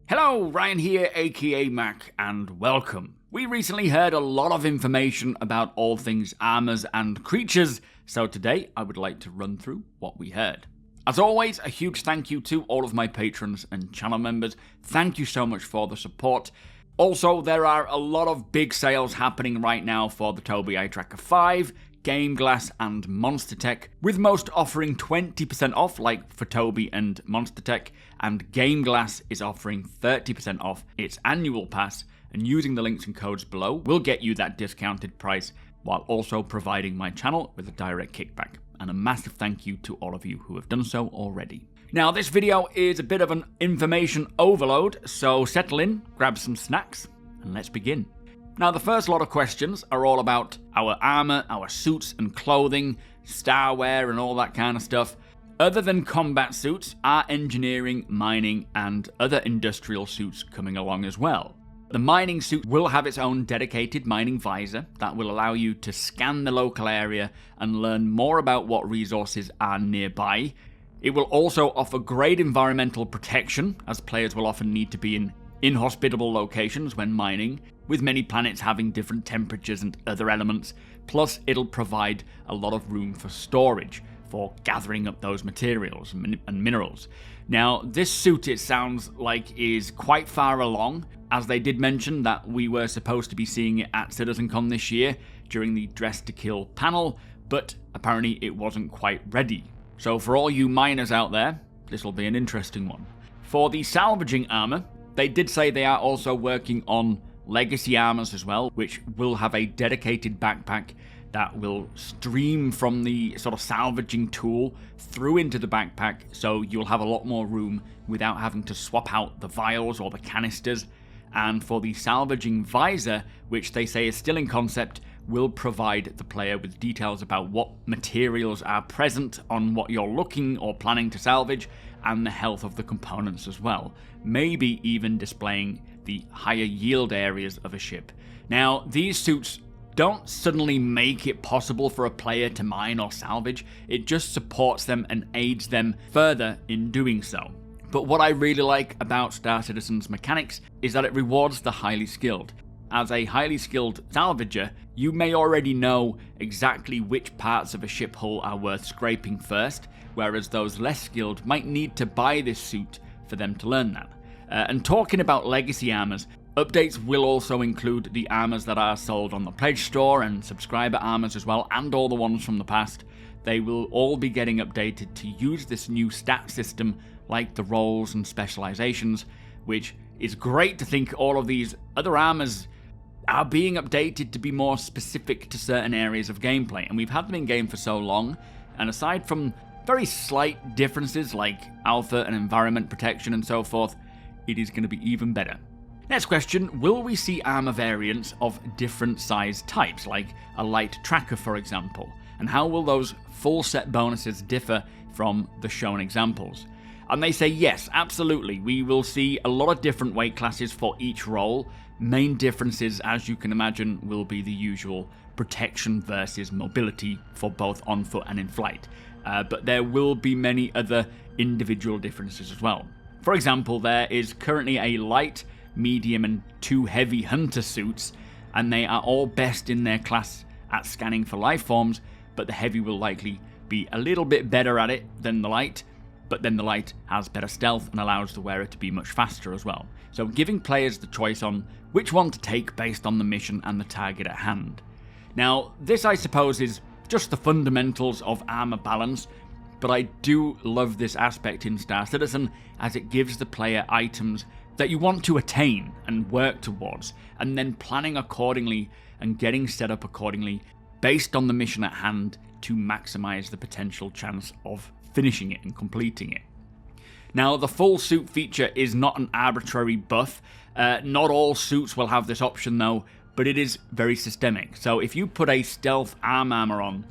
Hello, Ryan here, aka Mac, and welcome. We recently heard a lot of information about all things armors and creatures, so today I would like to run through what we heard. As always, a huge thank you to all of my patrons and channel members. Thank you so much for the support. Also, there are a lot of big sales happening right now for the TOBII Eye Tracker 5, GameGlass and MONSTERTECH, with most offering 20% off like for TOBII and MONSTERTECH, and GameGlass is offering 30% off its annual pass, and using the links and codes below will get you that discounted price while also providing my channel with a direct kickback. And a massive thank you to all of you who have done so already. Now, this video is a bit of an information overload, so settle in, grab some snacks, and let's begin. Now, the first lot of questions are all about our armor, our suits and clothing, starware and all that kind of stuff. Other than combat suits, are engineering, mining, and other industrial suits coming along as well. The mining suit will have its own dedicated mining visor that will allow you to scan the local area and learn more about what resources are nearby. It will also offer great environmental protection, as players will often need to be in inhospitable locations when mining, with many planets having different temperatures and other elements. Plus, it'll provide a lot of room for storage, for gathering up those materials and minerals. Now, this suit, it sounds like, is quite far along, as they did mention that we were supposed to be seeing it at CitizenCon this year during the Dress to Kill panel, but apparently it wasn't quite ready. So for all you miners out there, this will be an interesting one. For the salvaging armor, they did say they are also working on legacy armors as well, which will have a dedicated backpack that will stream from the sort of salvaging tool through into the backpack, so you'll have a lot more room without having to swap out the vials or the canisters. And for the salvaging visor, which they say is still in concept, will provide the player with details about what materials are present on what you're looking or planning to salvage, and the health of the components as well. Maybe even displaying the higher yield areas of a ship. Now, these suits don't suddenly make it possible for a player to mine or salvage, it just supports them and aids them further in doing so. But what I really like about Star Citizen's mechanics is that it rewards the highly skilled. As a highly skilled salvager, you may already know exactly which parts of a ship hull are worth scraping first, whereas those less skilled might need to buy this suit for them to learn that. And talking about legacy armors, updates will also include the armors that are sold on the pledge store and subscriber armors as well, and all the ones from the past. They will all be getting updated to use this new stat system like the roles and specializations, which is great to think all of these other armors are being updated to be more specific to certain areas of gameplay. And we've had them in game for so long, and aside from very slight differences like alpha and environment protection and so forth, it is going to be even better. Next question, will we see armor variants of different size types, like a light tracker for example? And how will those full set bonuses differ from the shown examples? And they say yes, absolutely, we will see a lot of different weight classes for each role. Main differences, as you can imagine, will be the usual protection versus mobility for both on foot and in flight. But there will be many other individual differences as well. For example, there is currently a light, medium and 2 heavy hunter suits, and they are all best in their class at scanning for life forms, but the heavy will likely be a little bit better at it than the light, but then the light has better stealth and allows the wearer to be much faster as well. So giving players the choice on which one to take based on the mission and the target at hand. Now, this I suppose is just the fundamentals of armor balance, but I do love this aspect in Star Citizen, as it gives the player items that you want to attain and work towards, and then planning accordingly and getting set up accordingly based on the mission at hand to maximize the potential chance of finishing it and completing it. Now, the full suit feature is not an arbitrary buff. Not all suits will have this option though, but it is very systemic. So if you put a stealth armor on,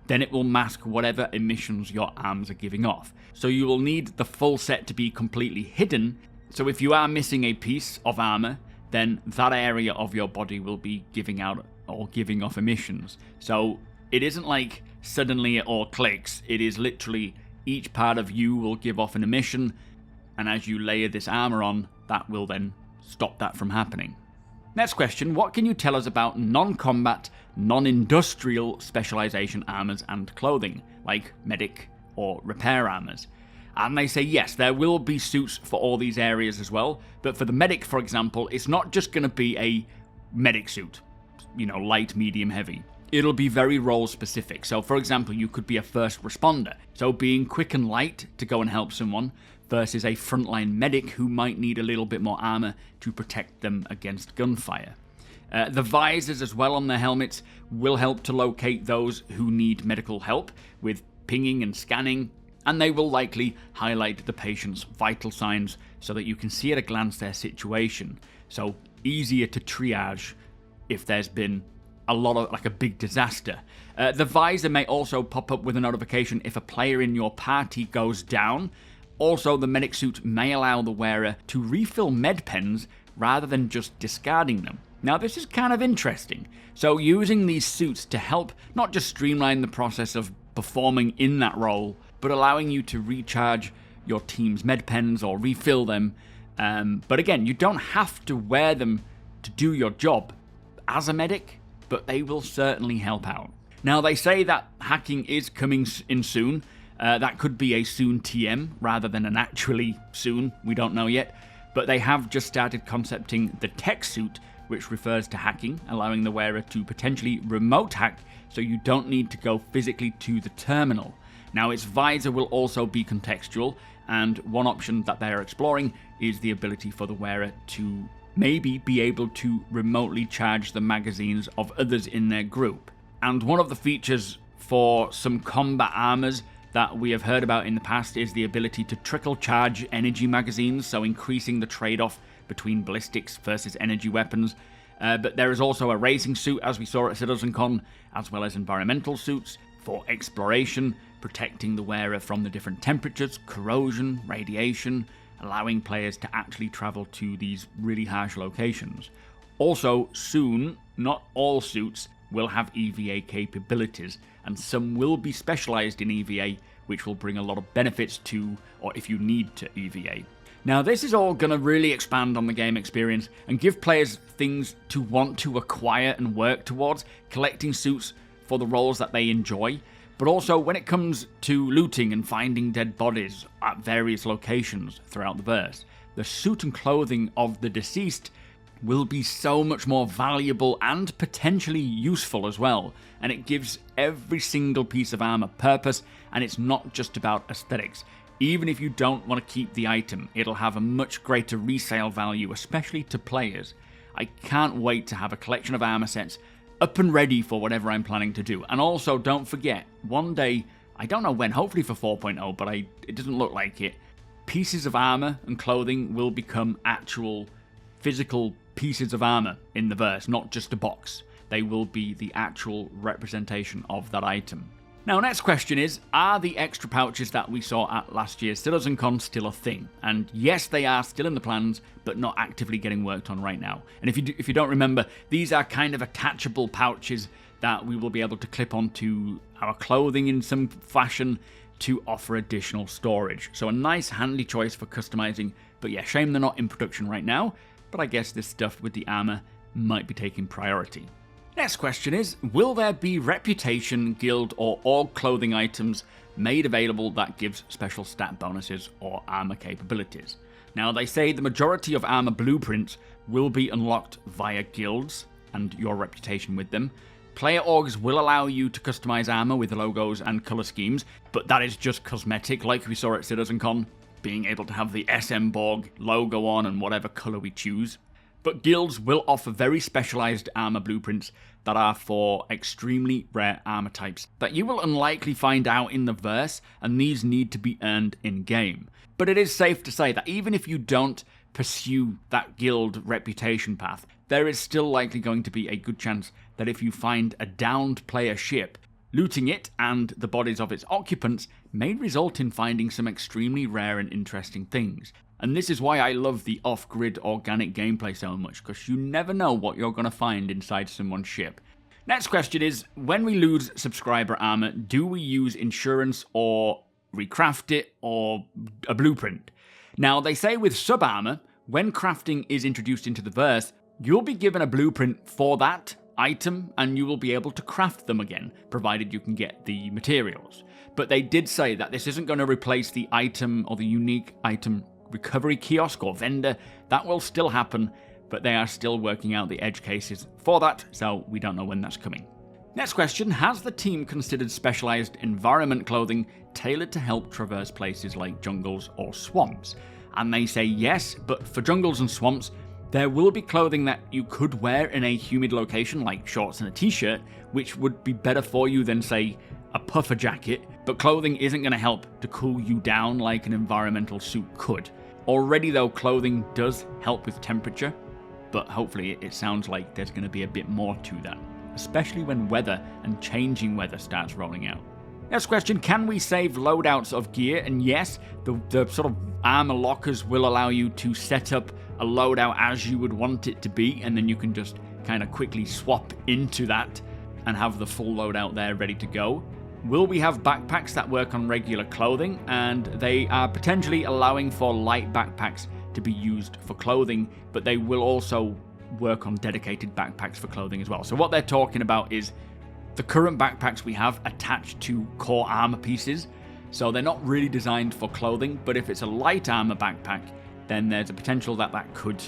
then it will mask whatever emissions your arms are giving off. So you will need the full set to be completely hidden. So if you are missing a piece of armor, then that area of your body will be giving out or giving off emissions. So it isn't like suddenly it all clicks. It is literally each part of you will give off an emission, and as you layer this armor on, that will then stop that from happening. Next question, what can you tell us about non-combat, non-industrial specialization armors and clothing, like medic or repair armors? And they say yes, there will be suits for all these areas as well, but for the medic, for example, it's not just going to be a medic suit, light, medium, heavy. It'll be very role specific. So for example, you could be a first responder, so being quick and light to go and help someone, versus a frontline medic who might need a little bit more armor to protect them against gunfire. The visors as well on their helmets will help to locate those who need medical help with pinging and scanning, and they will likely highlight the patient's vital signs so that you can see at a glance their situation. So easier to triage if there's been a big disaster. The visor may also pop up with a notification if a player in your party goes down. Also, the medic suit may allow the wearer to refill med pens rather than just discarding them. Now, this is kind of interesting. So using these suits to help not just streamline the process of performing in that role, but allowing you to recharge your team's med pens or refill them. But again, you don't have to wear them to do your job as a medic, but they will certainly help out. Now, they say that hacking is coming in soon. That could be a soon TM rather than an actually soon, we don't know yet. But they have just started concepting the tech suit, which refers to hacking, allowing the wearer to potentially remote hack so you don't need to go physically to the terminal. Now, its visor will also be contextual, and one option that they are exploring is the ability for the wearer to maybe be able to remotely charge the magazines of others in their group. And one of the features for some combat armors that we have heard about in the past is the ability to trickle charge energy magazines, so increasing the trade-off between ballistics versus energy weapons. But there is also a racing suit, as we saw at CitizenCon, as well as environmental suits for exploration, protecting the wearer from the different temperatures, corrosion, radiation, allowing players to actually travel to these really harsh locations. Also, soon, not all suits will have EVA capabilities, and some will be specialized in EVA, which will bring a lot of benefits to, or if you need to EVA. Now, this is all going to really expand on the game experience and give players things to want to acquire and work towards, collecting suits for the roles that they enjoy. But also, when it comes to looting and finding dead bodies at various locations throughout the verse, the suit and clothing of the deceased will be so much more valuable and potentially useful as well, and it gives every single piece of armor purpose, and it's not just about aesthetics. Even if you don't want to keep the item, it'll have a much greater resale value, especially to players. I can't wait to have a collection of armor sets up and ready for whatever I'm planning to do. And also, don't forget, one day, I don't know when, hopefully for 4.0, but it doesn't look like it, pieces of armor and clothing will become actual physical pieces of armor in the verse, not just a box. They will be the actual representation of that item. Now, next question is, are the extra pouches that we saw at last year's CitizenCon still a thing? And yes, they are still in the plans, but not actively getting worked on right now. And if you don't remember, these are kind of attachable pouches that we will be able to clip onto our clothing in some fashion to offer additional storage. So a nice handy choice for customizing, but yeah, shame they're not in production right now, but I guess this stuff with the armor might be taking priority. Next question is, will there be reputation, guild, or org clothing items made available that gives special stat bonuses or armor capabilities? Now, they say the majority of armor blueprints will be unlocked via guilds and your reputation with them. Player orgs will allow you to customize armor with logos and color schemes, but that is just cosmetic, like we saw at CitizenCon, being able to have the SM Borg logo on and whatever color we choose. But guilds will offer very specialized armor blueprints that are for extremely rare armor types that you will unlikely find out in the verse, and these need to be earned in-game. But it is safe to say that even if you don't pursue that guild reputation path, there is still likely going to be a good chance that if you find a downed player ship, looting it and the bodies of its occupants may result in finding some extremely rare and interesting things. And this is why I love the off-grid organic gameplay so much, because you never know what you're going to find inside someone's ship. Next question is, when we lose subscriber armor, do we use insurance or recraft it or a blueprint? Now, they say with sub-armor, when crafting is introduced into the verse, you'll be given a blueprint for that item and you will be able to craft them again, provided you can get the materials. But they did say that this isn't going to replace the item or the unique item recovery kiosk or vendor. That will still happen, but they are still working out the edge cases for that, so we don't know when that's coming. Next question, has the team considered specialized environment clothing tailored to help traverse places like jungles or swamps? And they say yes, but for jungles and swamps, there will be clothing that you could wear in a humid location like shorts and a t-shirt, which would be better for you than, say, a puffer jacket, but clothing isn't going to help to cool you down like an environmental suit could. Already though, clothing does help with temperature, but hopefully it sounds like there's going to be a bit more to that, especially when weather and changing weather starts rolling out. Next question, can we save loadouts of gear? And yes, the sort of armor lockers will allow you to set up a loadout as you would want it to be, and then you can just kind of quickly swap into that and have the full loadout there ready to go. Will we have backpacks that work on regular clothing? And they are potentially allowing for light backpacks to be used for clothing, but they will also work on dedicated backpacks for clothing as well. So what they're talking about is the current backpacks we have attached to core armor pieces, so they're not really designed for clothing, but if it's a light armor backpack, then there's a potential that that could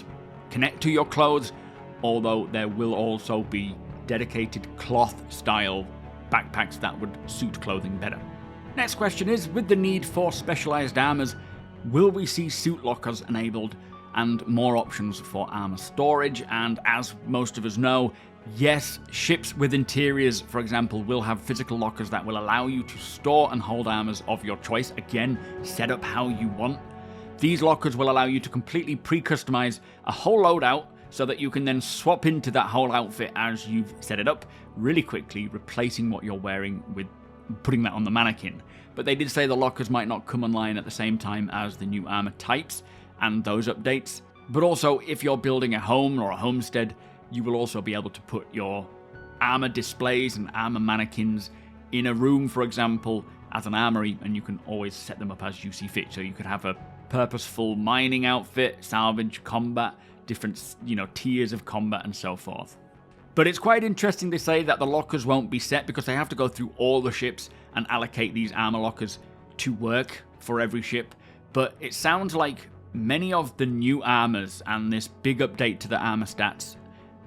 connect to your clothes, although there will also be dedicated cloth style backpacks that would suit clothing better. Next question is, with the need for specialized armors, will we see suit lockers enabled and more options for armor storage? And as most of us know, yes, ships with interiors, for example, will have physical lockers that will allow you to store and hold armors of your choice. Again, set up how you want. These lockers will allow you to completely pre-customize a whole loadout so that you can then swap into that whole outfit as you've set it up really quickly, replacing what you're wearing with putting that on the mannequin. But they did say the lockers might not come online at the same time as the new armor types and those updates. But also, if you're building a home or a homestead, you will also be able to put your armor displays and armor mannequins in a room, for example, as an armory, and you can always set them up as you see fit. So you could have a purposeful mining outfit, salvage, combat, different, tiers of combat and so forth. But it's quite interesting to say that the lockers won't be set because they have to go through all the ships and allocate these armor lockers to work for every ship. But it sounds like many of the new armors and this big update to the armor stats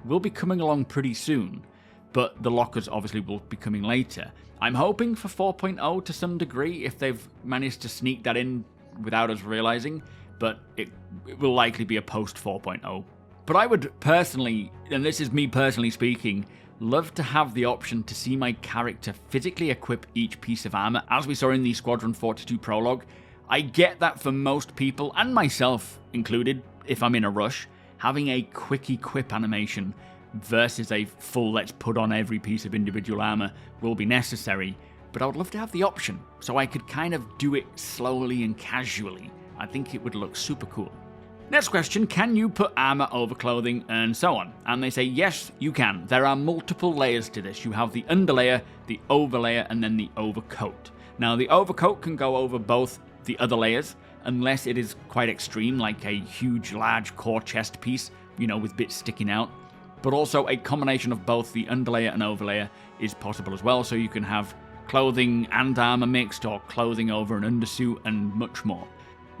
will be coming along pretty soon, but the lockers obviously will be coming later. I'm hoping for 4.0 to some degree if they've managed to sneak that in without us realizing, but it will likely be a post 4.0. But I would personally, and this is me personally speaking, love to have the option to see my character physically equip each piece of armor, as we saw in the Squadron 42 prologue. I get that for most people, and myself included, if I'm in a rush, having a quick equip animation versus a full let's put on every piece of individual armor will be necessary, but I would love to have the option so I could kind of do it slowly and casually. I think it would look super cool. Next question, can you put armor over clothing and so on? And they say yes, you can. There are multiple layers to this. You have the underlayer, the overlayer, and then the overcoat. Now the overcoat can go over both the other layers, unless it is quite extreme, like a huge, large core chest piece, with bits sticking out. But also a combination of both the underlayer and overlayer is possible as well, so you can have clothing and armor mixed, or clothing over an undersuit, and much more.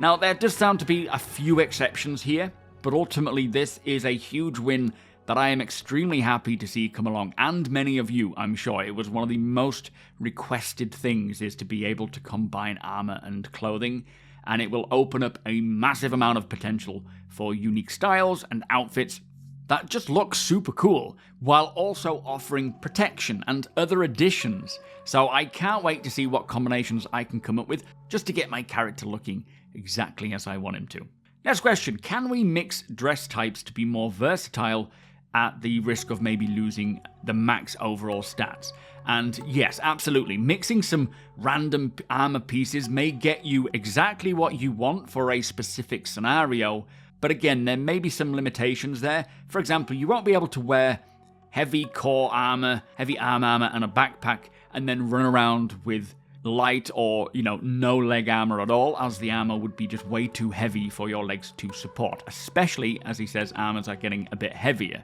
Now, there does sound to be a few exceptions here, but ultimately this is a huge win that I am extremely happy to see come along, and many of you, I'm sure. It was one of the most requested things, is to be able to combine armor and clothing, and it will open up a massive amount of potential for unique styles and outfits that just look super cool, while also offering protection and other additions. So I can't wait to see what combinations I can come up with just to get my character looking exactly as I want him to. Next question, can we mix dress types to be more versatile at the risk of maybe losing the max overall stats? And yes, absolutely. Mixing some random armor pieces may get you exactly what you want for a specific scenario, but again, there may be some limitations there. For example, you won't be able to wear heavy core armor, heavy arm armor, and a backpack, and then run around with light or, no leg armor at all, as the armor would be just way too heavy for your legs to support, especially, as he says, armors are getting a bit heavier.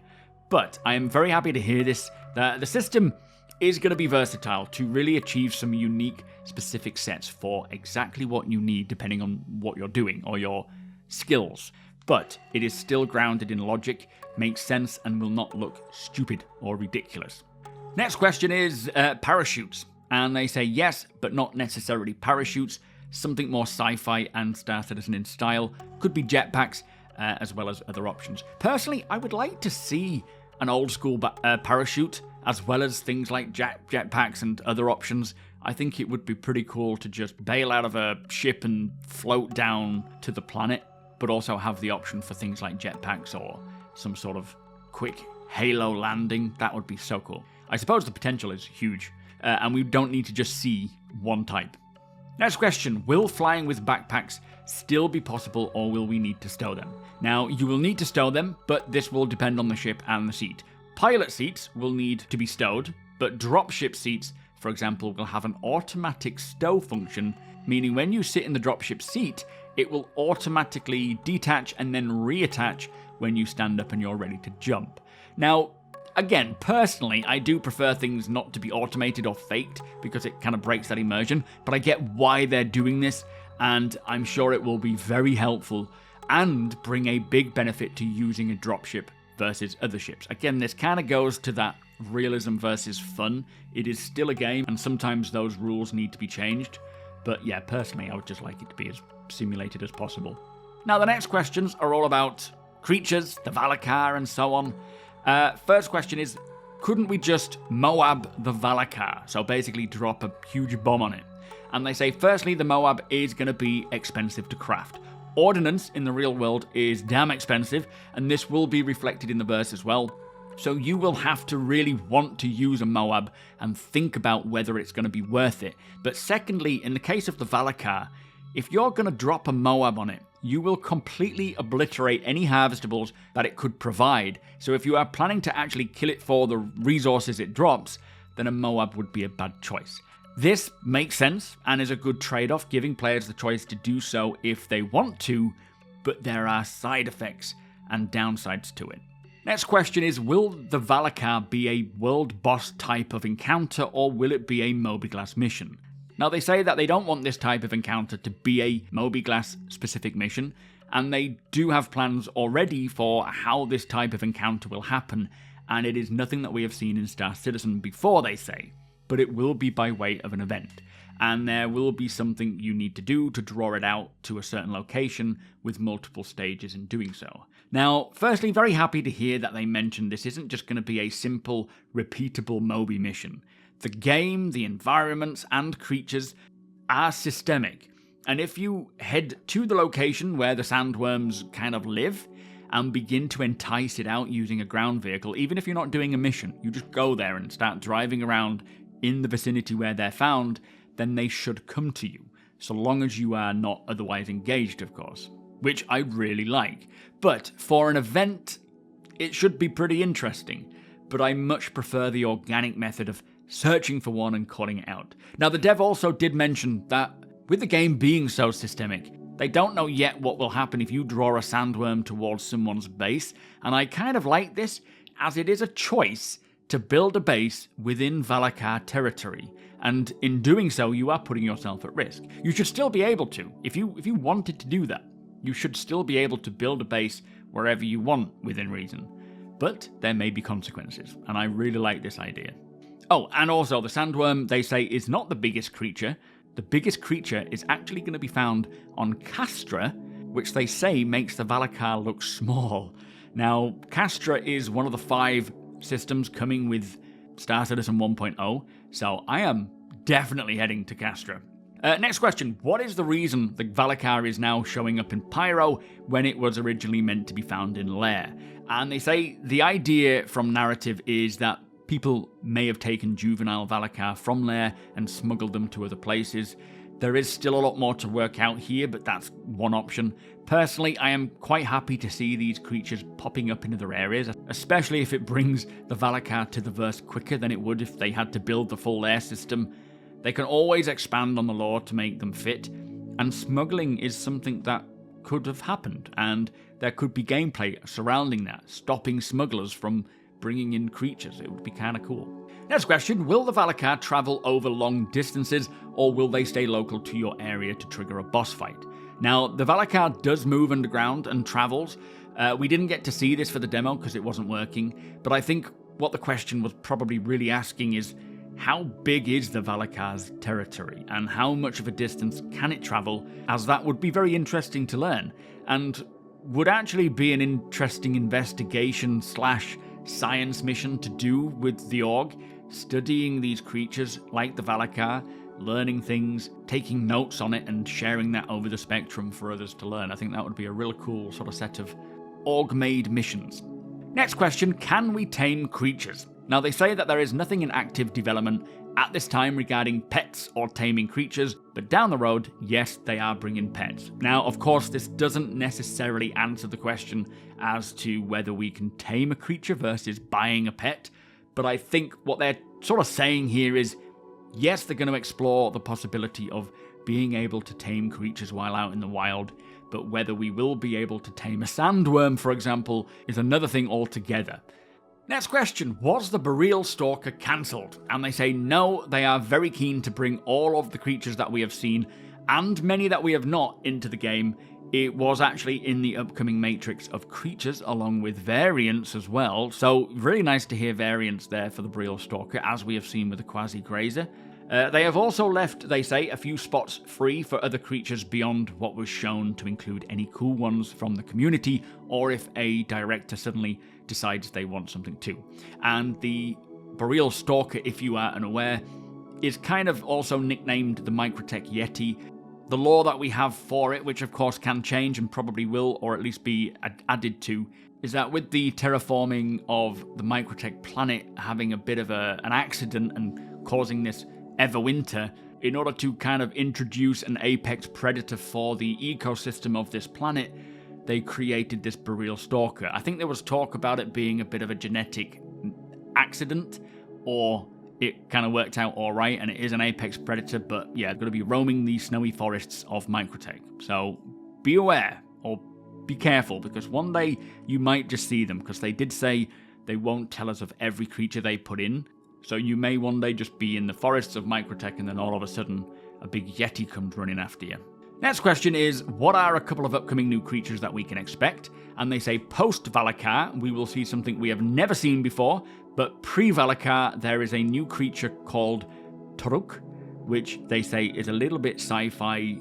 But I am very happy to hear this, that the system is going to be versatile to really achieve some unique, specific sets for exactly what you need, depending on what you're doing or your skills. But it is still grounded in logic, makes sense, and will not look stupid or ridiculous. Next question is parachutes. And they say yes, but not necessarily parachutes. Something more sci-fi and Star Citizen in style. Could be jetpacks, as well as other options. Personally, I would like to see an old school parachute, as well as things like jetpacks and other options. I think it would be pretty cool to just bail out of a ship and float down to the planet, but also have the option for things like jetpacks or some sort of quick halo landing. That would be so cool. I suppose the potential is huge. And we don't need to just see one type. Next question, will flying with backpacks still be possible, or will we need to stow them? Now, you will need to stow them, but this will depend on the ship and the seat. Pilot seats will need to be stowed, but dropship seats, for example, will have an automatic stow function, meaning when you sit in the dropship seat, it will automatically detach and then reattach when you stand up and you're ready to jump. Now, again, personally, I do prefer things not to be automated or faked because it kind of breaks that immersion, but I get why they're doing this, and I'm sure it will be very helpful and bring a big benefit to using a dropship versus other ships. Again, this kind of goes to that realism versus fun. It is still a game, and sometimes those rules need to be changed, but yeah, personally, I would just like it to be as simulated as possible. Now, the next questions are all about creatures, the Valar, and so on. First question is, couldn't we just Moab the Valar? So basically drop a huge bomb on it. And they say, firstly, the Moab is going to be expensive to craft. Ordnance in the real world is damn expensive, and this will be reflected in the verse as well. So you will have to really want to use a Moab and think about whether it's going to be worth it. But secondly, in the case of the Valar, if you're going to drop a Moab on it, you will completely obliterate any harvestables that it could provide. So if you are planning to actually kill it for the resources it drops, then a Moab would be a bad choice. This makes sense and is a good trade-off, giving players the choice to do so if they want to, but there are side effects and downsides to it. Next question is, will the Valar be a world boss type of encounter, or will it be a MOBIGLASS mission? Now, they say that they don't want this type of encounter to be a MOBIGLASS specific mission, and they do have plans already for how this type of encounter will happen, and it is nothing that we have seen in Star Citizen before, they say, but it will be by way of an event, and there will be something you need to do to draw it out to a certain location with multiple stages in doing so. Now, firstly, very happy to hear that they mentioned this isn't just going to be a simple, repeatable Moby mission. The game, the environments, and creatures are systemic. And if you head to the location where the sandworms kind of live and begin to entice it out using a ground vehicle, even if you're not doing a mission, you just go there and start driving around in the vicinity where they're found, then they should come to you, so long as you are not otherwise engaged, of course, which I really like. But for an event, it should be pretty interesting, but I much prefer the organic method of searching for one and calling it out. Now, the dev also did mention that with the game being so systemic, they don't know yet what will happen if you draw a sandworm towards someone's base, and I kind of like this, as it is a choice to build a base within Valar territory, and in doing so, you are putting yourself at risk. You should still be able to, if you wanted to do that, you should still be able to build a base wherever you want within reason. But there may be consequences, and I really like this idea. Oh, and also, the sandworm, they say, is not the biggest creature. The biggest creature is actually going to be found on Castra, which they say makes the Valar look small. Now, Castra is one of the 5 systems coming with Star Citizen 1.0, so I am definitely heading to Castra. Next question, what is the reason the Valar is now showing up in Pyro when it was originally meant to be found in Lair? And they say the idea from narrative is that people may have taken juvenile Valar from Lair and smuggled them to other places. There is still a lot more to work out here, but that's one option. Personally, I am quite happy to see these creatures popping up in other areas, especially if it brings the Valar to the verse quicker than it would if they had to build the full Lair system. They can always expand on the lore to make them fit, and smuggling is something that could have happened, and there could be gameplay surrounding that, stopping smugglers from bringing in creatures. It would be kind of cool. Next question, will the Valar travel over long distances, or will they stay local to your area to trigger a boss fight? Now, the Valar does move underground and travels. We didn't get to see this for the demo because it wasn't working, but I think what the question was probably really asking is, how big is the Valar's territory, and how much of a distance can it travel, as that would be very interesting to learn, and would actually be an interesting investigation / science mission to do with the org, studying these creatures like the Valar, learning things, taking notes on it and sharing that over the spectrum for others to learn. I think that would be a real cool sort of set of org-made missions. Next question, can we tame creatures? Now, they say that there is nothing in active development at this time regarding pets or taming creatures, but down the road, yes, they are bringing pets. Now, of course, this doesn't necessarily answer the question as to whether we can tame a creature versus buying a pet, but I think what they're sort of saying here is, yes, they're going to explore the possibility of being able to tame creatures while out in the wild, but whether we will be able to tame a sandworm, for example, is another thing altogether. Next question, was the Burial Stalker cancelled? And they say no, they are very keen to bring all of the creatures that we have seen, and many that we have not, into the game. It was actually in the upcoming matrix of creatures, along with variants as well, so really nice to hear variants there for the Burial Stalker, as we have seen with the Quasi-Grazer. They have also left, they say, a few spots free for other creatures beyond what was shown, to include any cool ones from the community, or if a director suddenly decides they want something too. And the Burial Stalker, if you are unaware, is kind of also nicknamed the Microtech Yeti. The lore that we have for it, which of course can change and probably will, or at least be added to, is that with the terraforming of the Microtech planet having a bit of an accident and causing this Everwinter, in order to kind of introduce an apex predator for the ecosystem of this planet, they created this Burial Stalker. I think there was talk about it being a bit of a genetic accident, or it kind of worked out alright and it is an apex predator, but yeah, going to be roaming the snowy forests of Microtech. So be aware, or be careful, because one day you might just see them, because they did say they won't tell us of every creature they put in. So you may one day just be in the forests of Microtech and then all of a sudden a big Yeti comes running after you. Next question is, what are a couple of upcoming new creatures that we can expect? And they say post-Valar, we will see something we have never seen before, but pre-Valar, there is a new creature called Toruk, which they say is a little bit sci-fi,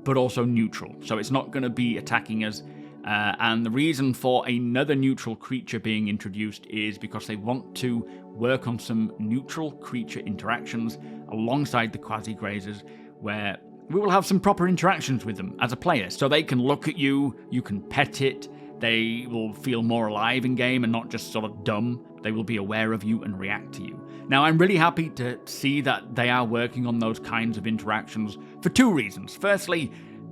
but also neutral. So it's not going to be attacking us. And the reason for another neutral creature being introduced is because they want to work on some neutral creature interactions alongside the Quasi-Grazers, where we will have some proper interactions with them as a player. So they can look at you, you can pet it, they will feel more alive in game and not just sort of dumb. They will be aware of you and react to you. Now, I'm really happy to see that they are working on those kinds of interactions for two reasons. Firstly,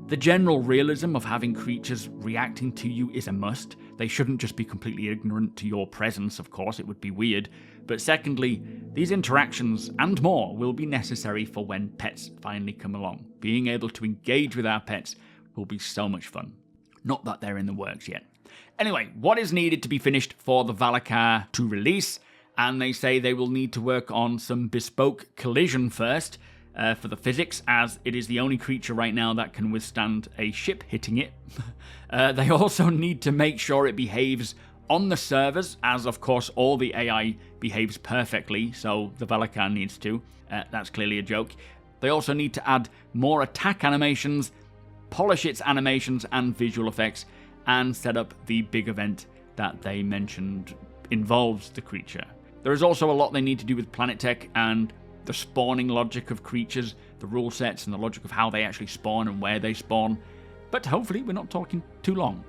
the general realism of having creatures reacting to you is a must. They shouldn't just be completely ignorant to your presence, of course, it would be weird. But secondly, these interactions and more will be necessary for when pets finally come along. Being able to engage with our pets will be so much fun. Not that they're in the works yet. Anyway, what is needed to be finished for the Valar to release? And they say they will need to work on some bespoke collision first, for the physics, as it is the only creature right now that can withstand a ship hitting it. They also need to make sure it behaves on the servers, as of course all the AI behaves perfectly, so the Valar needs to. That's clearly a joke. They also need to add more attack animations, polish its animations and visual effects, and set up the big event that they mentioned involves the creature. There is also a lot they need to do with planet tech and the spawning logic of creatures, the rule sets and the logic of how they actually spawn and where they spawn. But hopefully we're not talking too long.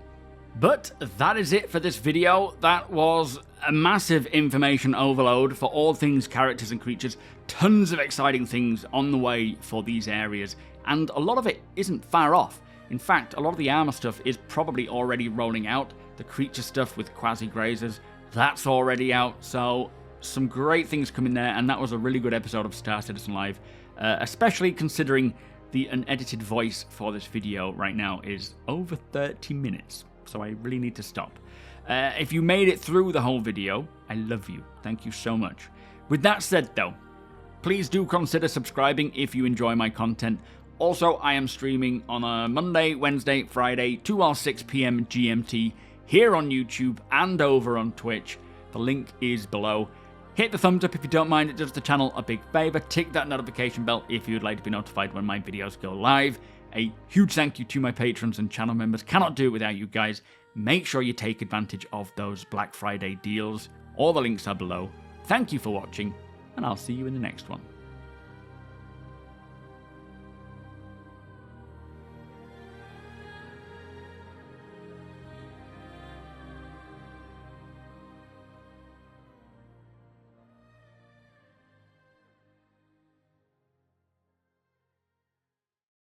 But that is it for this video. That was a massive information overload for all things characters and creatures. Tons of exciting things on the way for these areas, and a lot of it isn't far off. In fact, a lot of the armor stuff is probably already rolling out. The creature stuff with Quasi-Grazers, that's already out, so some great things coming there, and that was a really good episode of Star Citizen Live, especially considering the unedited voice for this video right now is over 30 minutes, so I really need to stop. If you made it through the whole video, I love you. Thank you so much. With that said though, please do consider subscribing if you enjoy my content. Also, I am streaming on a Monday, Wednesday, Friday, 2 or 6 p.m. GMT here on YouTube and over on Twitch. The link is below. Hit the thumbs up if you don't mind, it does the channel a big favour. Tick that notification bell if you'd like to be notified when my videos go live. A huge thank you to my patrons and channel members. Cannot do it without you guys. Make sure you take advantage of those Black Friday deals. All the links are below. Thank you for watching, and I'll see you in the next one.